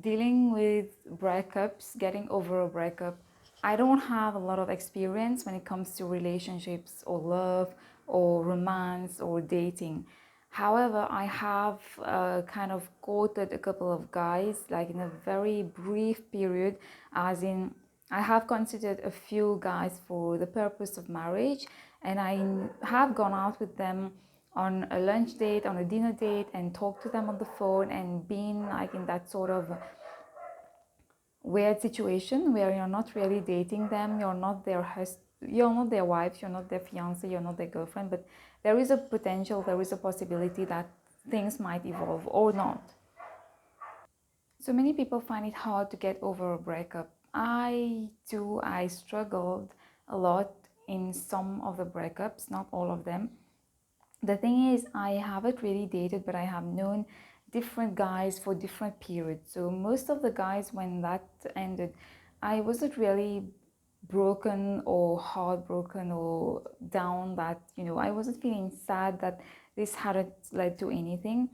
dealing with breakups, getting over a breakup, I don't have a lot of experience when it comes to relationships or love or romance or dating. However, I have kind of courted a couple of guys, like in a very brief period, as in, I have considered a few guys for the purpose of marriage, and I have gone out with them on a lunch date, on a dinner date, and talked to them on the phone and been like in that sort of weird situation where you're not really dating them, you're not their wives, you're not their fiance, you're not their girlfriend, but there is a potential, there is a possibility that things might evolve or not. So many people find it hard to get over a breakup. I struggled a lot in some of the breakups, not all of them. The thing is, I haven't really dated, but I have known different guys for different periods. So most of the guys, when that ended, I wasn't really broken or heartbroken or down, that I wasn't feeling sad that this hadn't led to anything.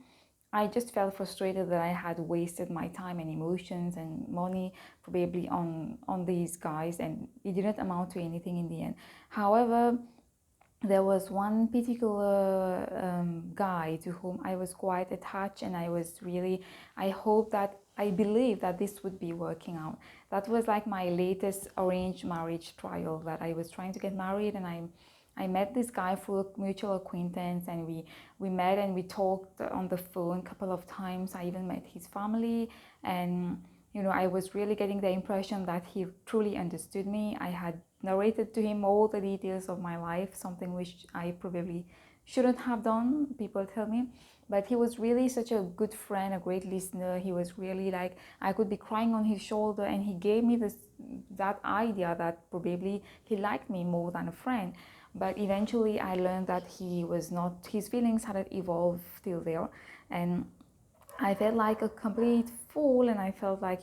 I just felt frustrated that I had wasted my time and emotions and money probably on these guys, and it didn't amount to anything in the end. However, there was one particular guy to whom I was quite attached, and I believe that this would be working out. That was like my latest arranged marriage trial, that I was trying to get married, and I met this guy through a mutual acquaintance, and we met and we talked on the phone a couple of times. I even met his family, and I was really getting the impression that he truly understood me. I had narrated to him all the details of my life, something which I probably shouldn't have done, people tell me. But he was really such a good friend, a great listener. He was really like, I could be crying on his shoulder, and he gave me that idea that probably he liked me more than a friend. But eventually I learned that his feelings hadn't evolved till there. And I felt like a complete fool, and I felt like,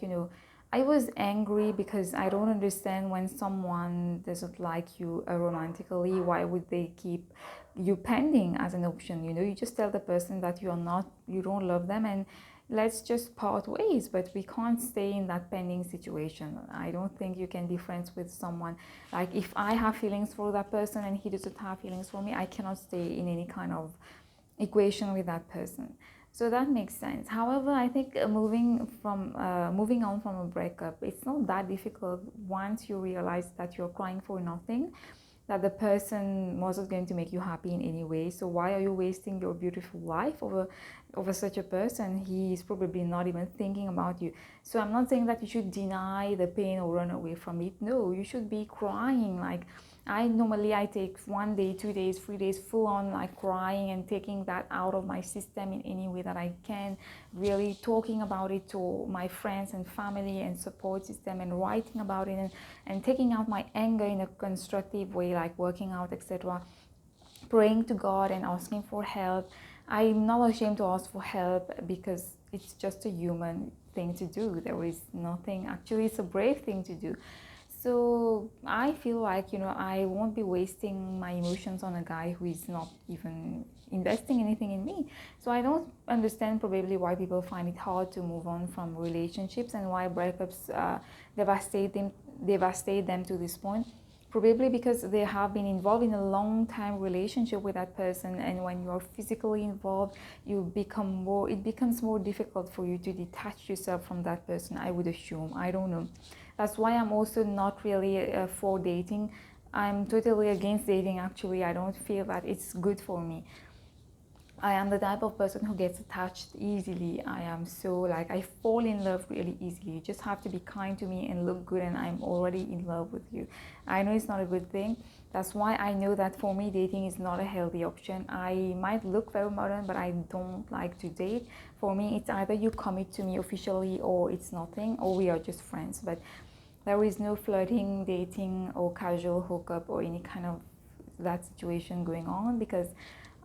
I was angry because I don't understand, when someone doesn't like you romantically, why would they keep you pending as an option? You just tell the person that you don't love them, and let's just part ways. But we can't stay in that pending situation. I don't think you can be friends with someone. Like, if I have feelings for that person and he doesn't have feelings for me, I cannot stay in any kind of equation with that person. So that makes sense. However, I think moving on from a breakup, it's not that difficult once you realize that you're crying for nothing, that the person wasn't going to make you happy in any way. So why are you wasting your beautiful life over such a person? He is probably not even thinking about you. So I'm not saying that you should deny the pain or run away from it. No, you should be crying. Like, I take 1 day, 2 days, 3 days full on, like, crying and taking that out of my system in any way that I can, really talking about it to my friends and family and support system, and writing about it, and taking out my anger in a constructive way, like working out, etc., praying to God and asking for help. I'm not ashamed to ask for help, because it's just a human thing to do. There is nothing, actually, it's a brave thing to do. So I feel like, I won't be wasting my emotions on a guy who is not even investing anything in me. So I don't understand probably why people find it hard to move on from relationships, and why breakups devastate them to this point. Probably because they have been involved in a long time relationship with that person, and when you're physically involved, it becomes more difficult for you to detach yourself from that person, I would assume. I don't know. That's why I'm also not really for dating. I'm totally against dating, actually. I don't feel that it's good for me. I am the type of person who gets attached easily. I am so, like, I fall in love really easily. You just have to be kind to me and look good, and I'm already in love with you. I know it's not a good thing. That's why I know that for me, dating is not a healthy option. I might look very modern, but I don't like to date. For me, it's either you commit to me officially, or it's nothing, or we are just friends. But there is no flirting, dating, or casual hookup, or any kind of that situation going on, because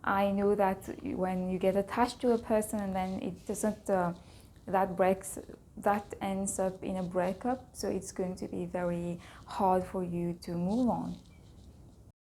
I know that when you get attached to a person, and then it doesn't, that ends up in a breakup. So it's going to be very hard for you to move on.